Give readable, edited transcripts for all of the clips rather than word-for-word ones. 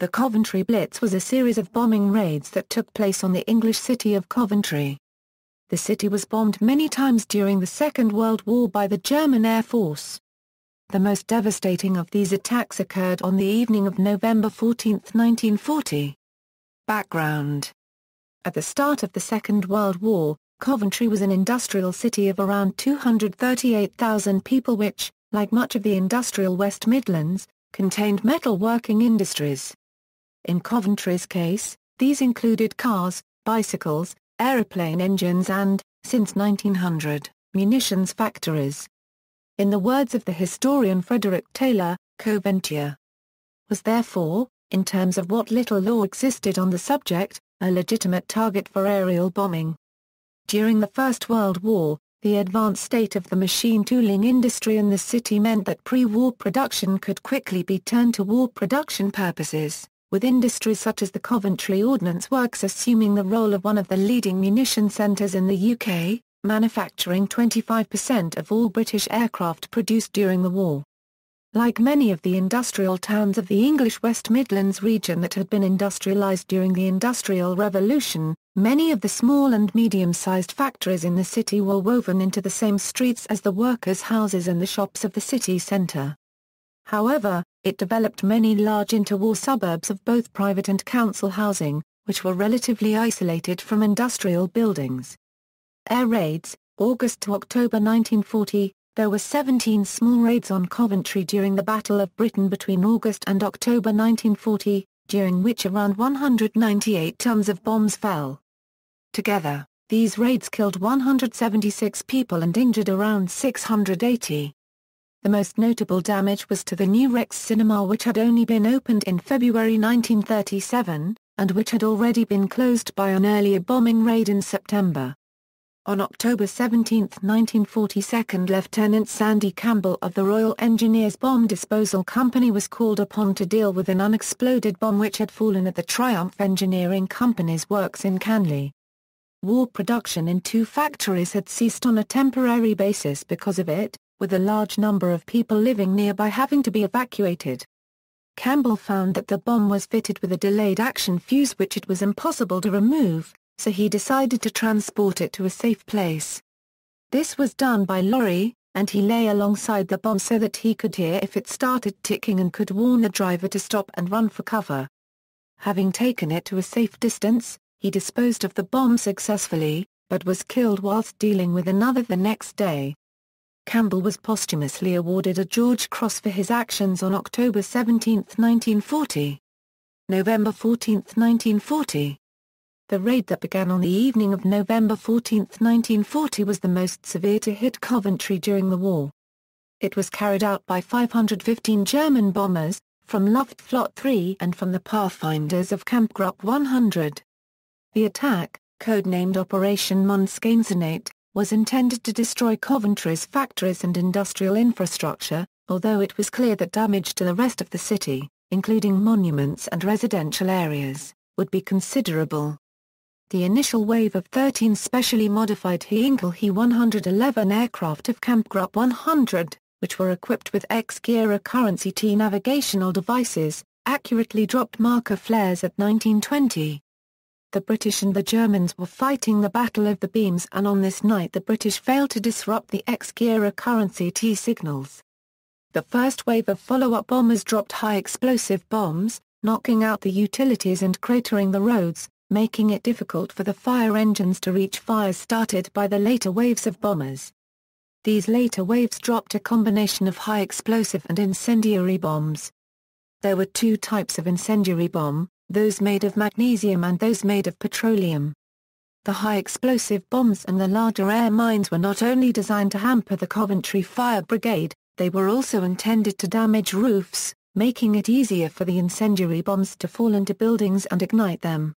The Coventry Blitz was a series of bombing raids that took place on the English city of Coventry. The city was bombed many times during the Second World War by the German Air Force. The most devastating of these attacks occurred on the evening of November 14, 1940. Background. At the start of the Second World War, Coventry was an industrial city of around 238,000 people which, like much of the industrial West Midlands, contained metal-working industries. In Coventry's case, these included cars, bicycles, aeroplane engines and, since 1900, munitions factories. In the words of the historian Frederick Taylor, Coventry was therefore, in terms of what little law existed on the subject, a legitimate target for aerial bombing. During the First World War, the advanced state of the machine tooling industry in the city meant that pre-war production could quickly be turned to war production purposes, with industries such as the Coventry Ordnance Works assuming the role of one of the leading munition centres in the UK, manufacturing 25% of all British aircraft produced during the war. Like many of the industrial towns of the English West Midlands region that had been industrialised during the Industrial Revolution, many of the small and medium-sized factories in the city were woven into the same streets as the workers' houses and the shops of the city centre. However, it developed many large interwar suburbs of both private and council housing, which were relatively isolated from industrial buildings. Air raids, August to October 1940. There were 17 small raids on Coventry during the Battle of Britain between August and October 1940, during which around 198 tons of bombs fell. Together, these raids killed 176 people and injured around 680. The most notable damage was to the new Rex Cinema, which had only been opened in February 1937, and which had already been closed by an earlier bombing raid in September. On October 17, 1940, 2nd Lieutenant Sandy Campbell of the Royal Engineers Bomb Disposal Company was called upon to deal with an unexploded bomb which had fallen at the Triumph Engineering Company's works in Canley. War production in two factories had ceased on a temporary basis because of it, with a large number of people living nearby having to be evacuated. Campbell found that the bomb was fitted with a delayed action fuse which it was impossible to remove, so he decided to transport it to a safe place. This was done by lorry, and he lay alongside the bomb so that he could hear if it started ticking and could warn the driver to stop and run for cover. Having taken it to a safe distance, he disposed of the bomb successfully, but was killed whilst dealing with another the next day. Campbell was posthumously awarded a George Cross for his actions on October 17, 1940. November 14, 1940. The raid that began on the evening of November 14, 1940 was the most severe to hit Coventry during the war. It was carried out by 515 German bombers, from Luftwaffe 3 and from the Pathfinders of Kampfgruppe 100. The attack, codenamed Operation Monskansenate, was intended to destroy Coventry's factories and industrial infrastructure, although it was clear that damage to the rest of the city, including monuments and residential areas, would be considerable. The initial wave of 13 specially modified Heinkel He-111 aircraft of Kampfgruppe 100, which were equipped with X-gear recurrency T navigational devices, accurately dropped marker flares at 1920. The British and the Germans were fighting the Battle of the Beams, and on this night the British failed to disrupt the X-gear recurrency T signals. The first wave of follow-up bombers dropped high-explosive bombs, knocking out the utilities and cratering the roads, making it difficult for the fire engines to reach fires started by the later waves of bombers. These later waves dropped a combination of high-explosive and incendiary bombs. There were two types of incendiary bomb, those made of magnesium and those made of petroleum. The high-explosive bombs and the larger air mines were not only designed to hamper the Coventry Fire Brigade, they were also intended to damage roofs, making it easier for the incendiary bombs to fall into buildings and ignite them.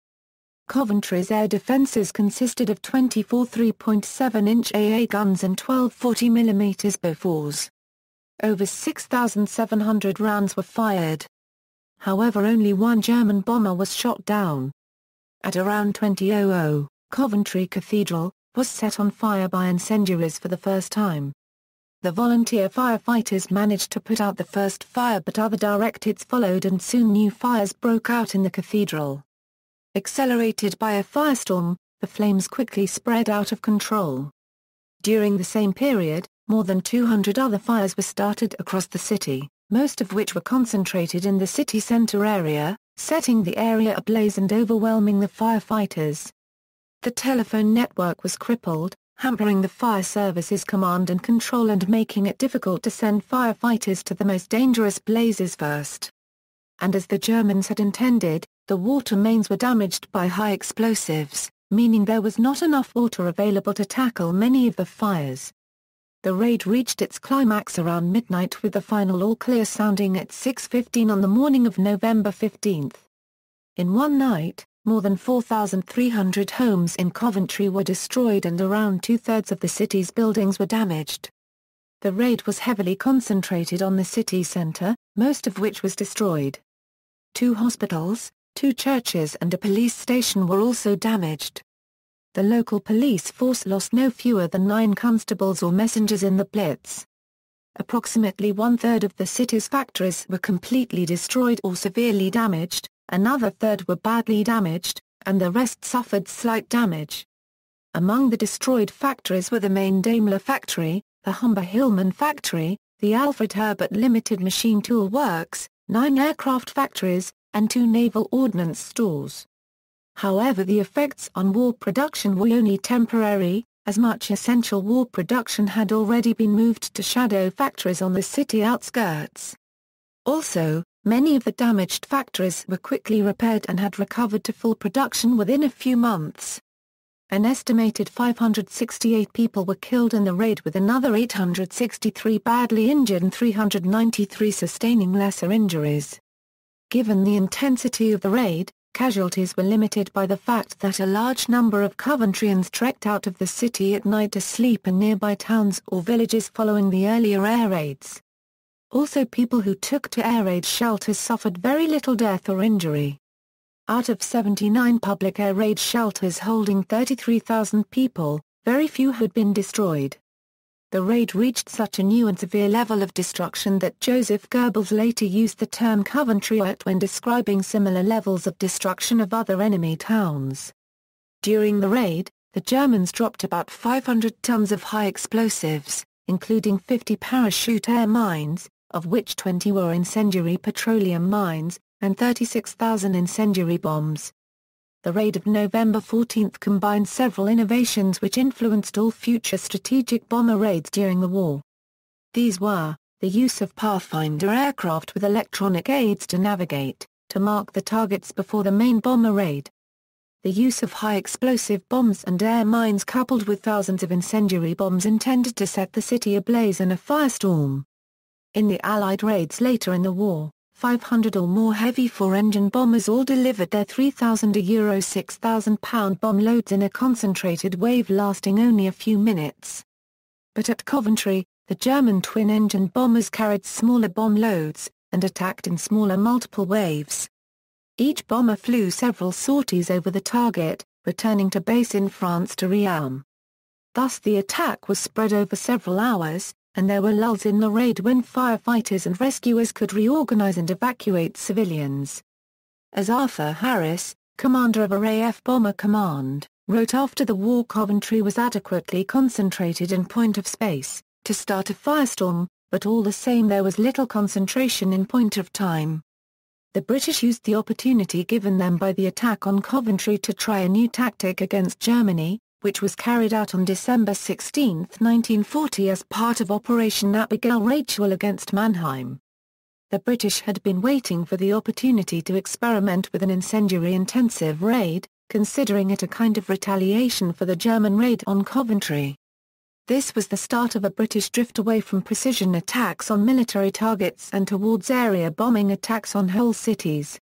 Coventry's air defences consisted of 24 3.7-inch AA guns and 12 40mm Bofors. Over 6,700 rounds were fired. However, only one German bomber was shot down. At around 20:00, Coventry Cathedral was set on fire by incendiaries for the first time. The volunteer firefighters managed to put out the first fire, but other direct hits followed and soon new fires broke out in the cathedral. Accelerated by a firestorm, the flames quickly spread out of control. During the same period, more than 200 other fires were started across the city, most of which were concentrated in the city center area, setting the area ablaze and overwhelming the firefighters. The telephone network was crippled, hampering the fire service's command and control and making it difficult to send firefighters to the most dangerous blazes first. And as the Germans had intended, the water mains were damaged by high explosives, meaning there was not enough water available to tackle many of the fires. The raid reached its climax around midnight with the final all-clear sounding at 6:15 on the morning of November 15. In one night, more than 4,300 homes in Coventry were destroyed and around two-thirds of the city's buildings were damaged. The raid was heavily concentrated on the city centre, most of which was destroyed. 2 hospitals, 2 churches and a police station were also damaged. The local police force lost no fewer than 9 constables or messengers in the Blitz. Approximately one-third of the city's factories were completely destroyed or severely damaged, another third were badly damaged, and the rest suffered slight damage. Among the destroyed factories were the main Daimler factory, the Humber Hillman factory, the Alfred Herbert Limited Machine Tool Works, 9 aircraft factories, and 2 naval ordnance stores. However, the effects on war production were only temporary, as much essential war production had already been moved to shadow factories on the city outskirts. Also, many of the damaged factories were quickly repaired and had recovered to full production within a few months. An estimated 568 people were killed in the raid, with another 863 badly injured and 393 sustaining lesser injuries. Given the intensity of the raid, casualties were limited by the fact that a large number of Coventrians trekked out of the city at night to sleep in nearby towns or villages following the earlier air raids. Also, people who took to air raid shelters suffered very little death or injury. Out of 79 public air raid shelters holding 33,000 people, very few had been destroyed. The raid reached such a new and severe level of destruction that Joseph Goebbels later used the term Coventryite when describing similar levels of destruction of other enemy towns. During the raid, the Germans dropped about 500 tons of high explosives, including 50 parachute air mines, of which 20 were incendiary petroleum mines, and 36,000 incendiary bombs. The raid of November 14 combined several innovations which influenced all future strategic bomber raids during the war. These were, the use of Pathfinder aircraft with electronic aids to navigate, to mark the targets before the main bomber raid. The use of high explosive bombs and air mines coupled with thousands of incendiary bombs intended to set the city ablaze in a firestorm. In the Allied raids later in the war, 500 or more heavy 4-engine bombers all delivered their 3,000 Euro 6,000-pound bomb loads in a concentrated wave lasting only a few minutes. But at Coventry, the German twin-engine bombers carried smaller bomb loads, and attacked in smaller multiple waves. Each bomber flew several sorties over the target, returning to base in France to rearm. Thus the attack was spread over several hours, and there were lulls in the raid when firefighters and rescuers could reorganize and evacuate civilians. As Arthur Harris, commander of RAF Bomber Command, wrote after the war, Coventry was adequately concentrated in point of space to start a firestorm, but all the same there was little concentration in point of time. The British used the opportunity given them by the attack on Coventry to try a new tactic against Germany, which was carried out on December 16, 1940 as part of Operation Abigail Rachel against Mannheim. The British had been waiting for the opportunity to experiment with an incendiary-intensive raid, considering it a kind of retaliation for the German raid on Coventry. This was the start of a British drift away from precision attacks on military targets and towards area bombing attacks on whole cities.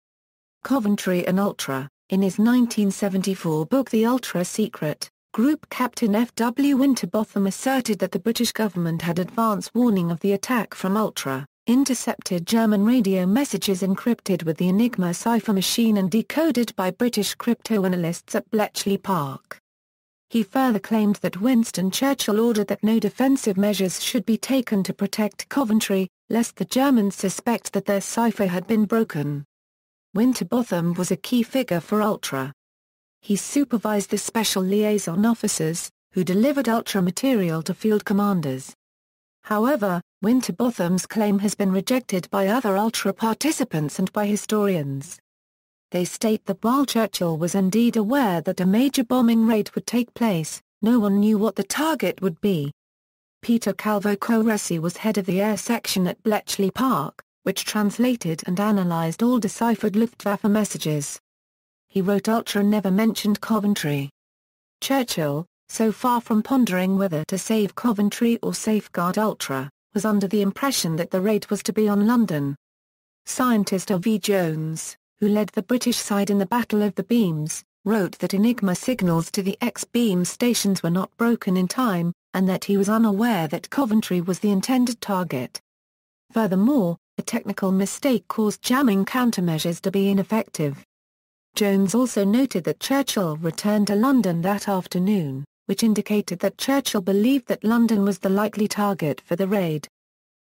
Coventry and Ultra, in his 1974 book The Ultra Secret, Group Captain F. W. Winterbotham asserted that the British government had advance warning of the attack from Ultra, intercepted German radio messages encrypted with the Enigma cipher machine and decoded by British cryptoanalysts at Bletchley Park. He further claimed that Winston Churchill ordered that no defensive measures should be taken to protect Coventry, lest the Germans suspect that their cipher had been broken. Winterbotham was a key figure for Ultra. He supervised the special liaison officers, who delivered Ultra material to field commanders. However, Winterbotham's claim has been rejected by other Ultra participants and by historians. They state that while Churchill was indeed aware that a major bombing raid would take place, no one knew what the target would be. Peter Calvo-Courresi was head of the air section at Bletchley Park, which translated and analysed all deciphered Luftwaffe messages. He wrote Ultra never mentioned Coventry. Churchill, so far from pondering whether to save Coventry or safeguard Ultra, was under the impression that the raid was to be on London. Scientist O.V. Jones, who led the British side in the Battle of the Beams, wrote that Enigma signals to the X-beam stations were not broken in time, and that he was unaware that Coventry was the intended target. Furthermore, a technical mistake caused jamming countermeasures to be ineffective. Jones also noted that Churchill returned to London that afternoon, which indicated that Churchill believed that London was the likely target for the raid.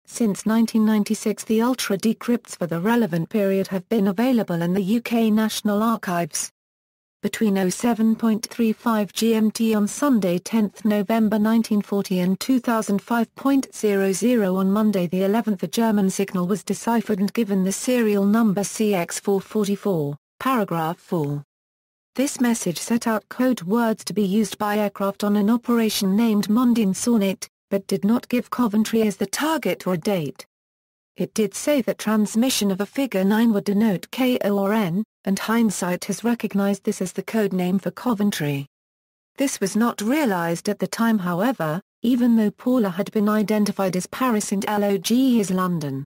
Since 1996 the Ultra decrypts for the relevant period have been available in the UK National Archives. Between 07.35 GMT on Sunday 10 November 1940 and 2005.00 on Monday the 11th a German signal was deciphered and given the serial number CX444, paragraph 4. This message set out code words to be used by aircraft on an operation named Mondian Sonnet, but did not give Coventry as the target or a date. It did say that transmission of a figure 9 would denote KORN, and hindsight has recognized this as the code name for Coventry. This was not realized at the time however, even though Paula had been identified as Paris and LOG as London.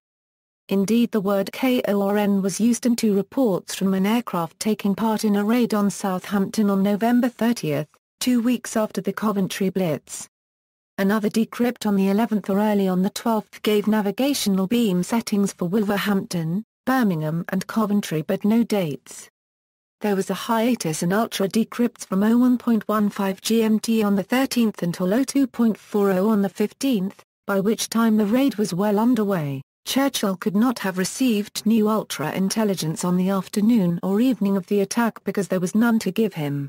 Indeed the word KORN was used in 2 reports from an aircraft taking part in a raid on Southampton on November 30, 2 weeks after the Coventry Blitz. Another decrypt on the 11th or early on the 12th gave navigational beam settings for Wolverhampton, Birmingham and Coventry but no dates. There was a hiatus in Ultra decrypts from 01.15 GMT on the 13th until 02.40 on the 15th, by which time the raid was well underway. Churchill could not have received new Ultra intelligence on the afternoon or evening of the attack because there was none to give him.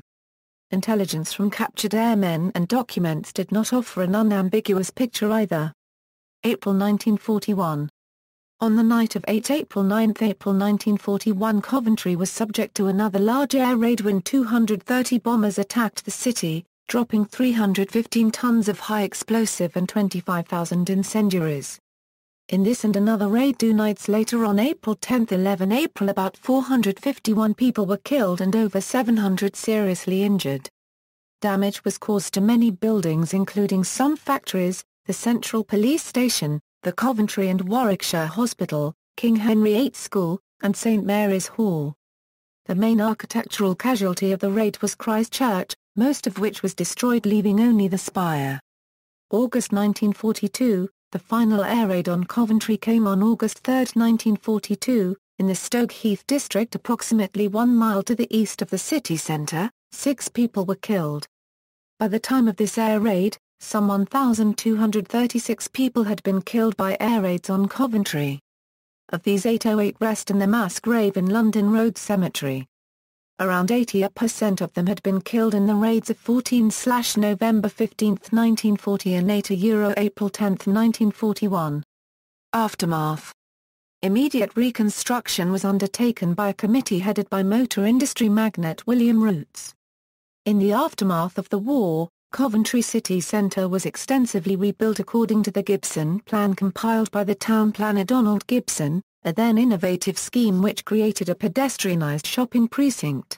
Intelligence from captured airmen and documents did not offer an unambiguous picture either. April 1941. On the night of 8 April 9 April 1941 Coventry was subject to another large air raid when 230 bombers attacked the city, dropping 315 tons of high explosive and 25,000 incendiaries. In this and another raid 2 nights later on April 10 11 April about 451 people were killed and over 700 seriously injured. Damage was caused to many buildings including some factories, the Central Police Station, the Coventry and Warwickshire Hospital, King Henry VIII School, and St Mary's Hall. The main architectural casualty of the raid was Christ Church, most of which was destroyed leaving only the spire. August 1942. The final air raid on Coventry came on August 3, 1942, in the Stoke Heath district approximately 1 mile to the east of the city centre. 6 people were killed. By the time of this air raid, some 1,236 people had been killed by air raids on Coventry. Of these 808 rest in the mass grave in London Road Cemetery. Around 80% of them had been killed in the raids of 14/November 15, 1940 and 8 April 10, 1941. Aftermath. Immediate reconstruction was undertaken by a committee headed by motor industry magnate William Rootes. In the aftermath of the war, Coventry city centre was extensively rebuilt according to the Gibson plan compiled by the town planner Donald Gibson, a then innovative scheme which created a pedestrianised shopping precinct.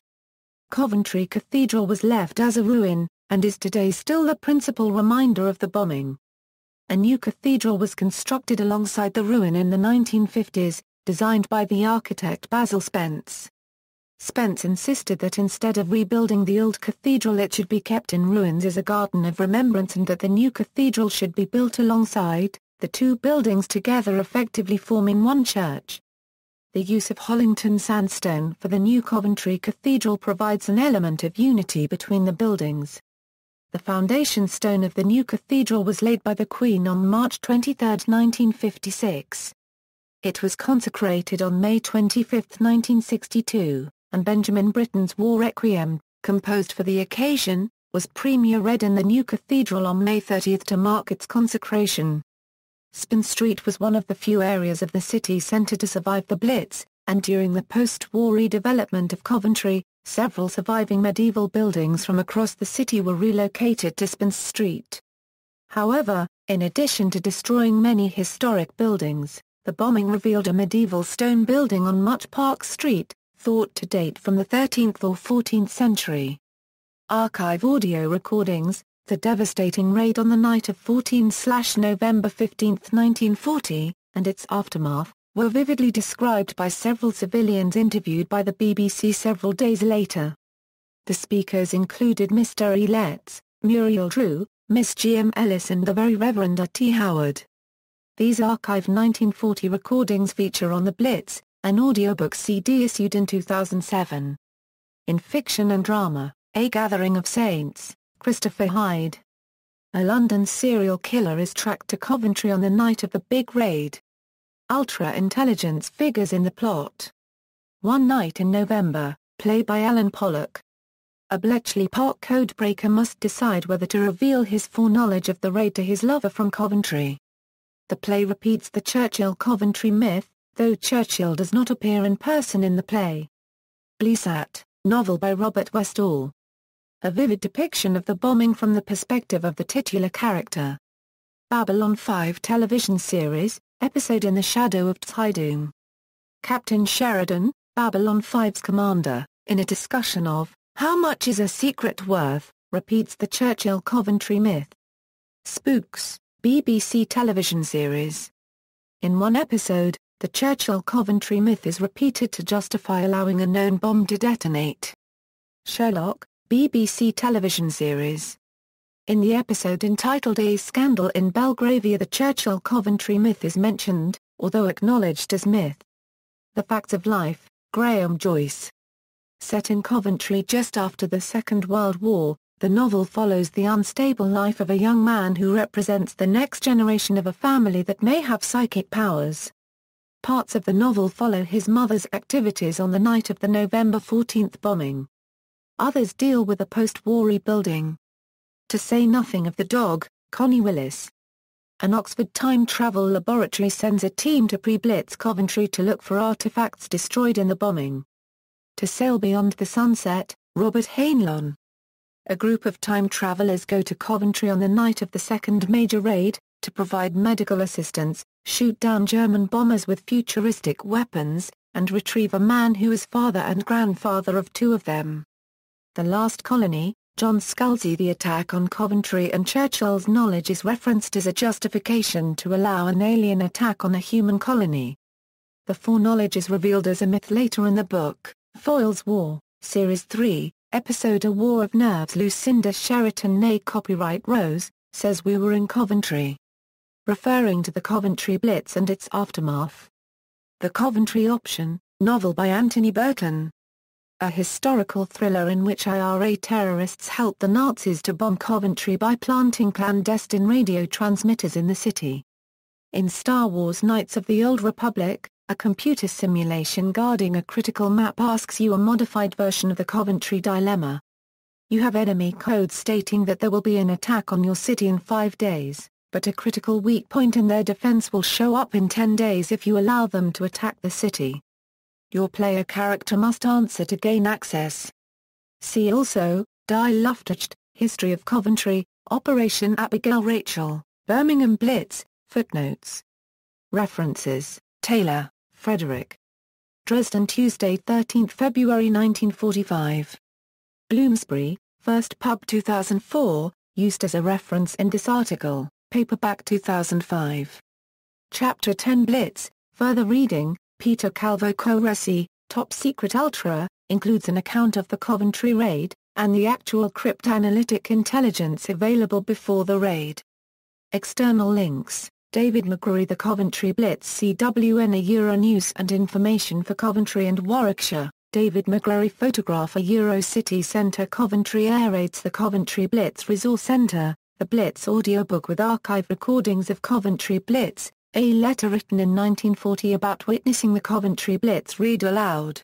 Coventry Cathedral was left as a ruin, and is today still the principal reminder of the bombing. A new cathedral was constructed alongside the ruin in the 1950s, designed by the architect Basil Spence. Spence insisted that instead of rebuilding the old cathedral it should be kept in ruins as a garden of remembrance and that the new cathedral should be built alongside, the 2 buildings together effectively forming one church. The use of Hollington sandstone for the new Coventry Cathedral provides an element of unity between the buildings. The foundation stone of the new cathedral was laid by the Queen on March 23, 1956. It was consecrated on May 25, 1962, and Benjamin Britten's War Requiem, composed for the occasion, was premiere read in the new cathedral on May 30 to mark its consecration. Spin Street was one of the few areas of the city centre to survive the Blitz, and during the post-war redevelopment of Coventry, several surviving medieval buildings from across the city were relocated to Spin Street. However, in addition to destroying many historic buildings, the bombing revealed a medieval stone building on Much Park Street, thought to date from the 13th or 14th century. Archive audio recordings, the devastating raid on the night of November 15, 1940, and its aftermath, were vividly described by several civilians interviewed by the BBC several days later. The speakers included Mr. E. Letts, Muriel Drew, Miss G. M. Ellis and the Very Reverend R. T. Howard. These archived 1940 recordings feature on the Blitz, an audiobook CD issued in 2007. In fiction and drama, A Gathering of Saints, Christopher Hyde. A London serial killer is tracked to Coventry on the night of the big raid. Ultra-intelligence figures in the plot. One Night in November, play by Alan Pollock. A Bletchley Park codebreaker must decide whether to reveal his foreknowledge of the raid to his lover from Coventry. The play repeats the Churchill-Coventry myth, though Churchill does not appear in person in the play. Blissat, novel by Robert Westall. A vivid depiction of the bombing from the perspective of the titular character. Babylon 5 television series, episode In the Shadow of Tydoon. Captain Sheridan, Babylon 5's commander, in a discussion of How Much is a Secret Worth, repeats the Churchill-Coventry myth. Spooks, BBC television series. In one episode, the Churchill-Coventry myth is repeated to justify allowing a known bomb to detonate. Sherlock, BBC television series. In the episode entitled A Scandal in Belgravia, the Churchill-Coventry myth is mentioned, although acknowledged as myth. The Facts of Life, Graham Joyce. Set in Coventry just after the Second World War, the novel follows the unstable life of a young man who represents the next generation of a family that may have psychic powers. Parts of the novel follow his mother's activities on the night of the November 14 bombing. Others deal with the post-war rebuilding. To say nothing of the dog, Connie Willis. An Oxford time travel laboratory sends a team to pre-Blitz Coventry to look for artifacts destroyed in the bombing. To Sail Beyond the Sunset, Robert Heinlein. A group of time travelers go to Coventry on the night of the second major raid, to provide medical assistance, shoot down German bombers with futuristic weapons, and retrieve a man who is father and grandfather of two of them. The Last Colony, John Scalzi. The attack on Coventry and Churchill's knowledge is referenced as a justification to allow an alien attack on a human colony. The foreknowledge is revealed as a myth later in the book, Foyle's War, Series 3, Episode A War of Nerves. Lucinda Sheraton née copyright Rose, says we were in Coventry. Referring to the Coventry Blitz and its aftermath. The Coventry Option, novel by Anthony Burton. A historical thriller in which IRA terrorists helped the Nazis to bomb Coventry by planting clandestine radio transmitters in the city. In Star Wars Knights of the Old Republic, a computer simulation guarding a critical map asks you a modified version of the Coventry dilemma. You have enemy codes stating that there will be an attack on your city in 5 days, but a critical weak point in their defense will show up in 10 days if you allow them to attack the city. Your player character must answer to gain access. See also, Die Luftwaffe, History of Coventry, Operation Abigail Rachel, Birmingham Blitz, footnotes. References, Taylor, Frederick. Dresden, Tuesday, 13 February 1945. Bloomsbury, First Pub 2004, used as a reference in this article, paperback 2005. Chapter 10 Blitz, further reading, Peter Calvo Coresi, Top Secret Ultra, includes an account of the Coventry raid, and the actual cryptanalytic intelligence available before the raid. External links, David McCrory. The Coventry Blitz, CWN, Euronews and information for Coventry and Warwickshire, David McGrory photograph a City Centre Coventry air raids the Coventry Blitz Resource Centre, the Blitz audiobook with archive recordings of Coventry Blitz, a letter written in 1940 about witnessing the Coventry Blitz read aloud.